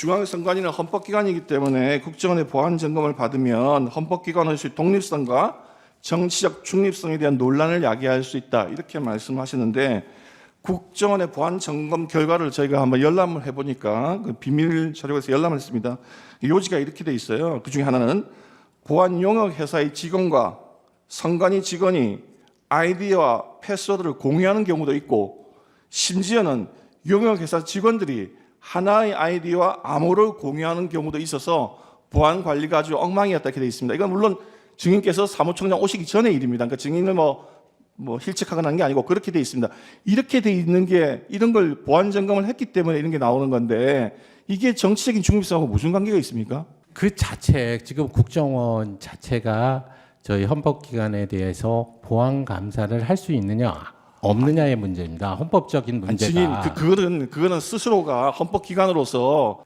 중앙선관위는 헌법기관이기 때문에 국정원의 보안 점검을 받으면 헌법기관으로서의 독립성과 정치적 중립성에 대한 논란을 야기할 수 있다 이렇게 말씀하시는데 국정원의 보안 점검 결과를 저희가 한번 열람을 해보니까 그 비밀 자료에서 열람을 했습니다. 요지가 이렇게 돼 있어요. 그 중에 하나는 보안 용역 회사의 직원과 선관위 직원이 아이디와 패스워드를 공유하는 경우도 있고 심지어는 용역 회사 직원들이 하나의 아이디와 암호를 공유하는 경우도 있어서 보안 관리가 아주 엉망이었다 이렇게 돼 있습니다. 이건 물론 증인께서 사무총장 오시기 전의 일입니다. 그러니까 증인을 뭐 실책하거나 하는 게 아니고 그렇게 돼 있습니다. 이렇게 돼 있는 게 이런 걸 보안 점검을 했기 때문에 이런 게 나오는 건데 이게 정치적인 중립성하고 무슨 관계가 있습니까? 그 자체 지금 국정원 자체가 저희 헌법기관에 대해서 보안 감사를 할 수 있느냐 없느냐의 문제입니다. 헌법적인 문제가. 증인 그거는 스스로가 헌법기관으로서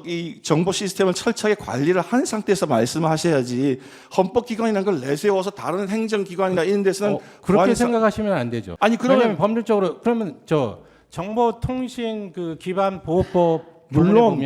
이 정보 시스템을 철저하게 관리를 한 상태에서 말씀하셔야지 헌법기관이라는 걸 내세워서 다른 행정기관이나 이런 데서는 그렇게 생각하시면 안 되죠. 아니 그러면 왜냐하면 법률적으로 그러면 저 정보통신 그 기반 보호법 물론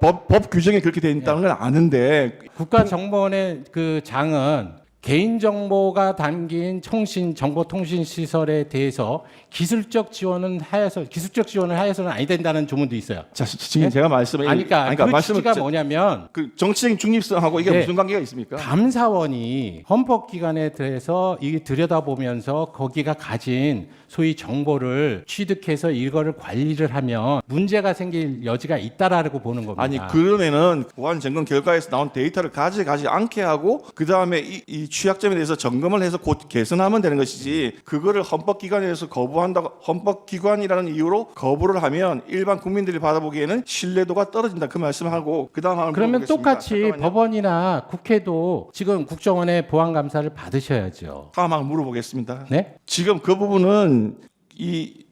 법 규정에 그렇게 돼 있다는 건 아는데 국가정보원의 그 장은 개인정보가 담긴 정보통신 시설에 대해서 기술적 지원을 하여서는 아니 된다는 조문도 있어요. 자, 지금 제가 말씀을 그러니까 그 취지가 뭐냐면 그 정치적인 중립성하고 이게 무슨 관계가 있습니까? 감사원이 헌법기관에 대해서 이게 들여다보면서 거기가 가진 소위 정보를 취득해서 이거를 관리를 하면 문제가 생길 여지가 있다라고 보는 겁니다. 아니 그러면은 보안 점검 결과에서 나온 데이터를 가져가지 않게 하고 그 다음에 이 취약점에 대해서 점검을 해서 곧 개선하면 되는 것이지 그거를 헌법기관에서 거부한다고 헌법기관이라는 이유로 거부를 하면 일반 국민들이 받아보기에는 신뢰도가 떨어진다 그 말씀하고 그 다음 그러면 똑같이 잠깐만요. 법원이나 국회도 지금 국정원의 보안 감사를 받으셔야죠. 다음 한번 물어보겠습니다. 네? 지금 그 부분은 이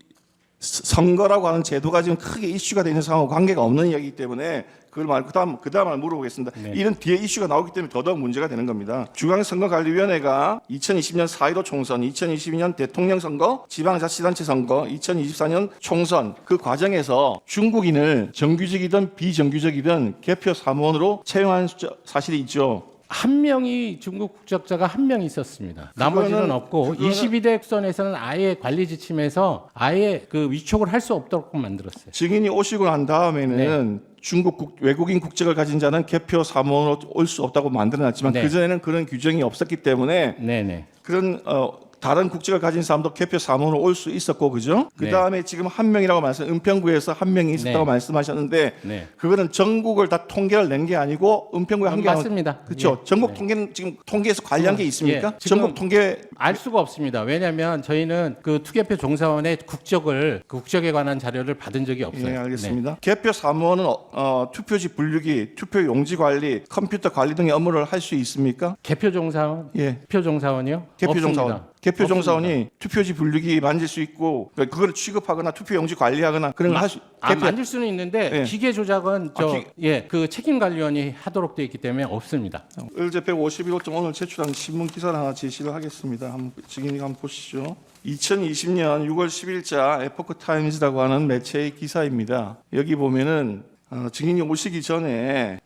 선거라고 하는 제도가 지금 크게 이슈가 되는 상황과 관계가 없는 이야기이기 때문에 그걸 말고 그다음을 물어보겠습니다. 네. 이런 뒤에 이슈가 나오기 때문에 더더욱 문제가 되는 겁니다. 중앙선거관리위원회가 2020년 4.15 총선, 2022년 대통령 선거, 지방자치단체 선거, 2024년 총선 그 과정에서 중국인을 정규직이든 비정규직이든 개표 사무원으로 채용한 사실이 있죠. 한 명이 중국 국적자가 한 명 있었습니다. 나머지는 없고 22대 국선에서는 아예 관리 지침에서 아예 그 위촉을 할 수 없도록 만들었어요. 증인이 오시고 난 다음에는 외국인 국적을 가진 자는 개표 사무원으로 올 수 없다고 만들어놨지만 그전에는 그런 규정이 없었기 때문에 그런 다른 국적을 가진 사람도 개표 사무원으로 올 수 있었고 그죠? 그 다음에 지금 한 명이라고 은평구에서 한 명이 있었다고 말씀하셨는데 그거는 전국을 다 통계를 낸 게 아니고 은평구에 한 개 맞습니다. 그렇죠? 전국 통계는 지금 통계에서 관리한 게 있습니까? 전국 통계 알 수가 없습니다. 왜냐하면 저희는 그 투개표 종사원의 국적에 관한 자료를 받은 적이 없어요. 네, 알겠습니다. 개표 사무원은 투표지 분류기, 투표 용지 관리, 컴퓨터 관리 등의 업무를 할 수 있습니까? 개표 종사원? 예. 개표 종사원이요? 개표 종사원. 없습니다. 개표 종사원이 투표지 분류기 만질 수 있고 그걸 취급하거나 투표 용지 관리하거나 그런 걸 할 수. 만질 수는 있는데 기계 조작은 그 책임관리원이 하도록 되어 있기 때문에 없습니다. 의제 151호점 오늘 제출한 신문 기사를 하나 제시를 하겠습니다. 증인이 한번 보시죠. 2020년 6월 10일자 에포크 타임즈라고 하는 매체의 기사입니다. 여기 보면은 증인이 오시기 전에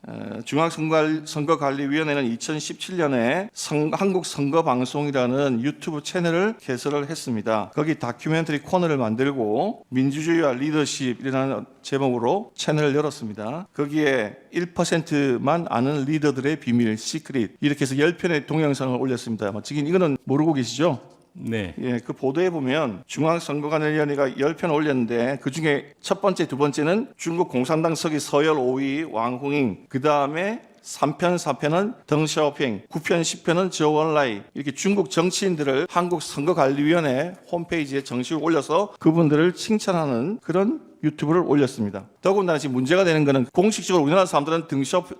중앙선거관리위원회는 2017년에 한국선거방송이라는 유튜브 채널을 개설을 했습니다. 거기 다큐멘터리 코너를 만들고 민주주의와 리더십이라는 제목으로 채널을 열었습니다. 거기에 1%만 아는 리더들의 비밀, 시크릿 이렇게 해서 10편의 동영상을 올렸습니다. 증인 이거는 모르고 계시죠? 네. 예, 그 보도에 보면 중앙선거관리위원회가 10편 올렸는데 그 중에 첫 번째, 두 번째는 중국 공산당 서기 서열 5위 왕홍잉, 그 다음에 3편, 4편은 덩샤오핑, 9편, 10편은 저원라이 이렇게 중국 정치인들을 한국선거관리위원회 홈페이지에 정식으로 올려서 그분들을 칭찬하는 그런 유튜브를 올렸습니다. 더군다나 지금 문제가 되는 것은 공식적으로 우리나라 사람들은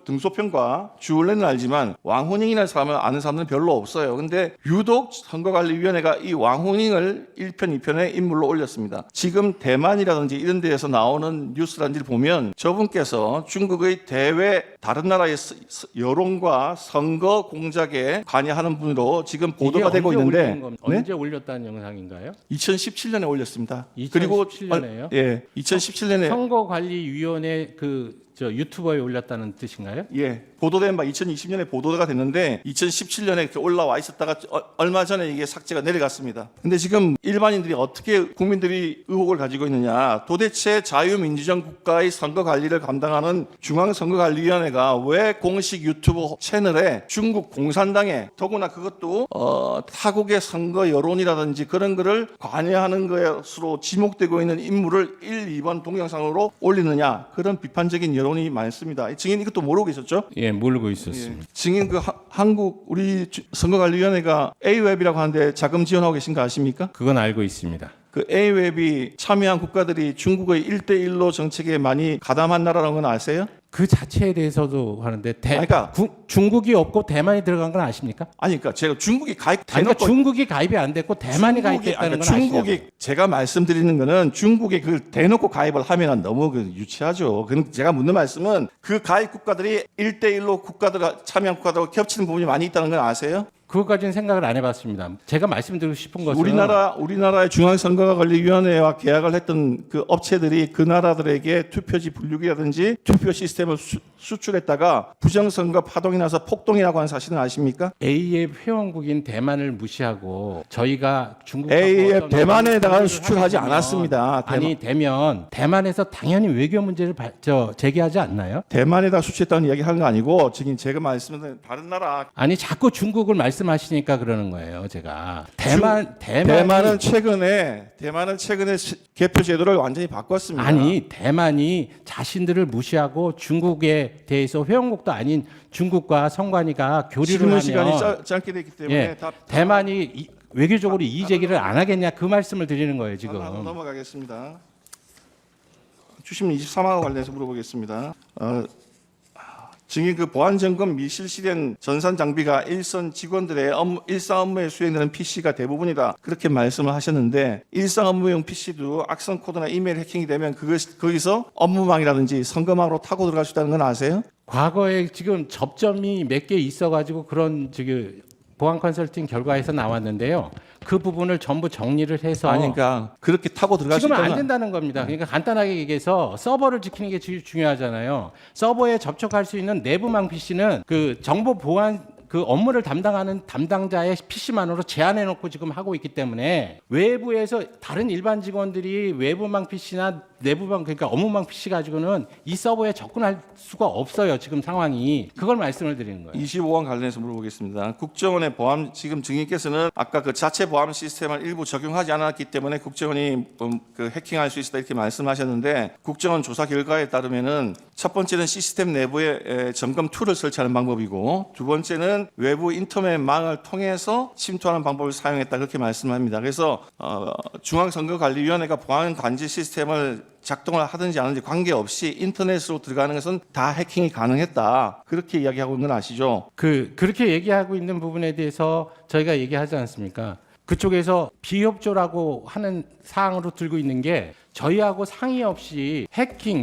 등소평과 주울레는 알지만 왕훈잉이라는 사람을 아는 사람들은 별로 없어요. 근데 유독 선거관리위원회가 이 왕훈잉을 1편, 2편의 인물로 올렸습니다. 지금 대만이라든지 이런 데에서 나오는 뉴스란지를 보면 저분께서 중국의 다른 나라의 여론과 선거 공작에 관여하는 분으로 지금 보도가 되고 있는데 언제 올렸다는 영상인가요? 2017년에 올렸습니다. 2017년에요? 예, 2017년에 선거관리위원회 그 저 유튜버에 올렸다는 뜻인가요? 예, 보도된 바 2020년에 보도가 됐는데 2017년에 이렇게 올라와 있었다가 얼마 전에 이게 삭제가 내려갔습니다. 근데 지금 일반인들이 어떻게 국민들이 의혹을 가지고 있느냐? 도대체 자유민주주의 국가의 선거 관리를 감당하는 중앙선거관리위원회가 왜 공식 유튜브 채널에 중국 공산당에 더구나 그것도 타국의 선거 여론이라든지 그런 거를 관여하는 것으로 지목되고 있는 인물을 1, 2번 동영상으로 올리느냐? 그런 비판적인 여론이 많습니다. 증인 이것도 모르고 계셨죠? 예, 모르고 있었습니다. 증인 한국 우리 선거관리위원회가 A웹이라고 하는데 자금 지원하고 계신 거 아십니까? 그건 알고 있습니다. 그 A웹이 참여한 국가들이 중국의 1대1로 정책에 많이 가담한 나라라는 건 아세요? 그 자체에 대해서도 하는데 그러니까 중국이 없고 대만이 들어간 건 아십니까? 아니 그러니까 제가 중국이 가입 그러니까 대놓고 중국이 가입이 안 됐고 대만이 가입됐다는 건 중국이 아시죠? 제가 말씀드리는 거는 중국이 그 대놓고 가입을 하면 너무 유치하죠. 그럼 제가 묻는 말씀은 그 가입 국가들이 1대1로 국가들 참여한 국가들하고 겹치는 부분이 많이 있다는 건 아세요? 그것까지는 생각을 안 해봤습니다. 제가 말씀드리고 싶은 것은 우리나라의 중앙선거관리위원회와 계약을 했던 그 업체들이 그 나라들에게 투표지 분류기라든지 투표 시스템을 수출했다가 부정선거 파동이 나서 폭동이라고 하는 사실은 아십니까? A의 회원국인 대만을 무시하고 저희가 중국 A의 대만에다가 수출하지 않았습니다. 되면 대만에서 당연히 외교 문제를 제기하지 않나요? 대만에다 수출했다는 이야기 하는 거 아니고 지금 제가 말씀드린 다른 나라 아니 자꾸 중국을 말씀하시니까 그러는 거예요. 제가 대만은 최근에 개표 제도를 완전히 바꿨습니다. 아니 대만이 자신들을 무시하고 중국에 대해서 회원국도 아닌 중국과 성관이가 교류를 질문 하면 시간이 짧게 됐기 때문에 예, 대만이 외교적으로 이의 제기를 안 하겠냐 그 말씀을 드리는 거예요 지금. 넘어가겠습니다. 주심 23화와 관련해서 물어보겠습니다. 증인 그 보안 점검 미실시된 전산 장비가 일선 직원들의 일상 업무에 수행되는 PC가 대부분이다. 그렇게 말씀을 하셨는데 일상 업무용 PC도 악성 코드나 이메일 해킹이 되면 거기서 업무망이라든지 선거망으로 타고 들어갈 수 있다는 건 아세요? 과거에 지금 접점이 몇 개 있어가지고 그런 지금 보안 컨설팅 결과에서 나왔는데요. 그 부분을 전부 정리를 해서 그러니까 그렇게 타고 들어갈 수 지금은 있다는 안 된다는 겁니다. 그러니까 간단하게 얘기해서 서버를 지키는 게 제일 중요하잖아요. 서버에 접촉할 수 있는 내부망 PC는 그 정보 보안 그 업무를 담당하는 담당자의 PC만으로 제한해 놓고 지금 하고 있기 때문에 외부에서 다른 일반 직원들이 외부망 PC나 내부망 그러니까 업무망 PC 가지고는 이 서버에 접근할 수가 없어요. 지금 상황이. 그걸 말씀을 드리는 거예요. 25원 관련해서 물어보겠습니다. 국정원의 보안 지금 증인께서는 아까 그 자체 보안 시스템을 일부 적용하지 않았기 때문에 국정원이 그 해킹할 수 있다 이렇게 말씀하셨는데 국정원 조사 결과에 따르면은 첫 번째는 시스템 내부에 점검 툴을 설치하는 방법이고 두 번째는 외부 인터넷 망을 통해서 침투하는 방법을 사용했다 그렇게 말씀합니다. 그래서 중앙선거관리위원회가 보안 관리 시스템을 작동을 하든지 안 하든지 관계없이 인터넷으로 들어가는 것은 다 해킹이 가능했다. 그렇게 이야기하고 있는 건 아시죠? 그렇게 얘기하고 있는 부분에 대해서 저희가 얘기하지 않습니까? 그쪽에서 비협조라고 하는 사항으로 들고 있는 게 저희하고 상의 없이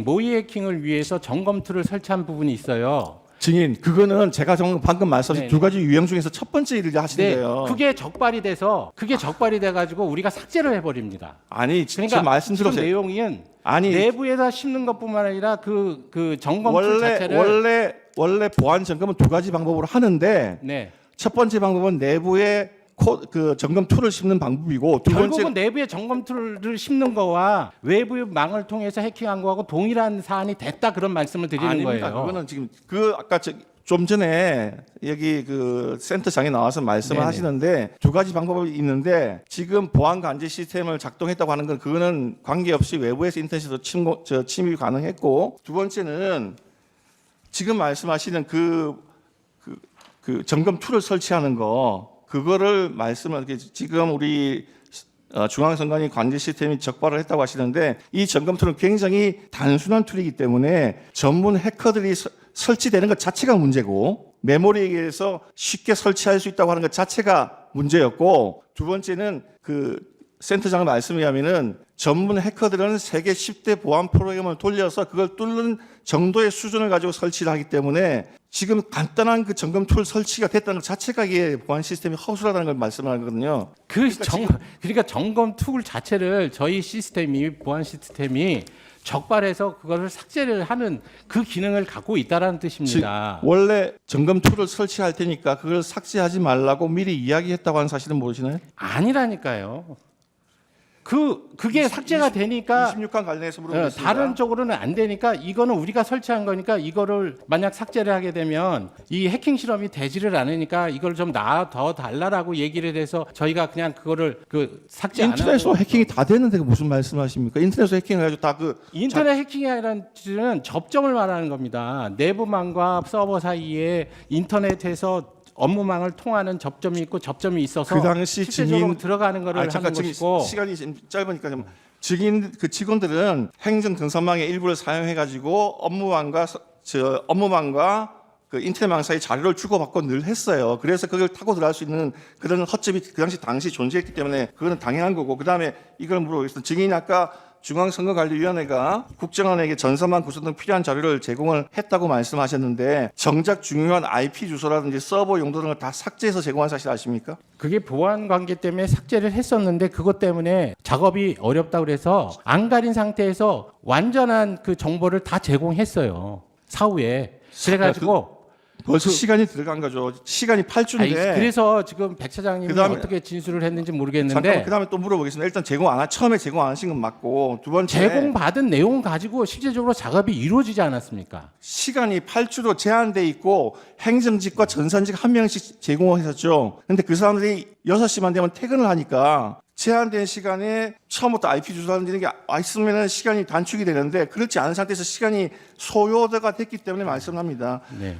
모의 해킹을 위해서 점검 툴을 설치한 부분이 있어요. 증인, 그거는 제가 방금 말씀하신 네. 두 가지 유형 중에서 첫 번째 일을 하시는데요. 그게 적발이 돼 가지고 우리가 삭제를 해버립니다. 아니, 그러니까 지금 말씀드렸어요. 내용은 아니, 내부에다 심는 것뿐만 아니라 그 점검 툴 자체를 원래 보안 점검은 두 가지 방법으로 하는데 네. 첫 번째 방법은 내부에 그 점검 툴을 심는 방법이고 두 번째 결국은 내부에 점검 툴을 심는 거와 외부의 망을 통해서 해킹한 거하고 동일한 사안이 됐다 그런 말씀을 드리는 아닙니다. 거예요. 그거는 지금 아까 좀 전에 여기 그 센터장에 나와서 말씀을 네네. 하시는데 두 가지 방법이 있는데 지금 보안 감지 시스템을 작동했다고 하는 건 그거는 관계없이 외부에서 인터넷으로 침입이 가능했고 두 번째는 지금 말씀하시는 그 점검 툴을 설치하는 거 그거를 지금 우리 중앙선관위 관제 시스템이 적발을 했다고 하시는데 이 점검 툴은 굉장히 단순한 툴이기 때문에 전문 해커들이 설치되는 것 자체가 문제고 메모리에서 쉽게 설치할 수 있다고 하는 것 자체가 문제였고 두 번째는 그 센터장 말씀에 의하면은 전문 해커들은 세계 10대 보안 프로그램을 돌려서 그걸 뚫는 정도의 수준을 가지고 설치를 하기 때문에 지금 간단한 그 점검 툴 설치가 됐다는 것 자체가 이게 보안 시스템이 허술하다는 걸 말씀하거든요. 그러니까 점검 툴 자체를 저희 보안 시스템이 적발해서 그거를 삭제를 하는 그 기능을 갖고 있다라는 뜻입니다. 원래 점검 툴을 설치할 테니까 그걸 삭제하지 말라고 미리 이야기했다고 하는 사실은 모르시나요? 아니라니까요. 그게 삭제가 되니까 26강 관련해서 물어보겠습니다. 다른 쪽으로는 안 되니까 이거는 우리가 설치한 거니까 이거를 만약 삭제를 하게 되면 이 해킹 실험이 되지를 않으니까 이걸 좀 더 달라라고 얘기를 해서 저희가 그냥 그거를 삭제 안 하고 인터넷으로 해킹이 다 되는데 무슨 말씀하십니까? 인터넷으로 해킹해가지고 다 인터넷 해킹이라는 뜻은 접점을 말하는 겁니다. 내부망과 서버 사이에 인터넷에서 업무망을 통하는 접점이 있고 접점이 있어서 그 당시 실제적으로 증인 들어가는 거를 하는 지금 것이고 시간이 좀 짧으니까 좀 증인 그 직원들은 행정 등산망의 일부를 사용해가지고 업무망과 그 인터넷망 사이 자료를 주고받고 늘 했어요. 그래서 그걸 타고 들어갈 수 있는 그런 허점이 그 당시 존재했기 때문에 그거는 당연한 거고, 그 다음에 이걸 물어보겠습니다. 증인이 아까 중앙선거관리위원회가 국정원에게 전산망 구성 등 필요한 자료를 제공을 했다고 말씀하셨는데 정작 중요한 IP 주소라든지 서버 용도 등을 다 삭제해서 제공한 사실 아십니까? 그게 보안 관계 때문에 삭제를 했었는데 그것 때문에 작업이 어렵다 그래서 안 가린 상태에서 완전한 그 정보를 다 제공했어요. 사후에. 그래가지고 벌써 시간이 들어간 거죠. 시간이 8주인데. 그래서 지금 백 차장님이 그다음에 어떻게 진술을 했는지 잠깐 모르겠는데 그다음에 또 물어보겠습니다. 일단 처음에 제공 안 하신 건 맞고, 두 번째 제공받은 내용 가지고 실제적으로 작업이 이루어지지 않았습니까? 시간이 8주로 제한돼 있고 행정직과 전산직 한 명씩 제공했었죠. 근데 그 사람들이 6시만 되면 퇴근을 하니까 제한된 시간에 처음부터 IP 주소라는 게 있으면 시간이 단축이 되는데 그렇지 않은 상태에서 시간이 소요가 됐기 때문에 말씀합니다. 네.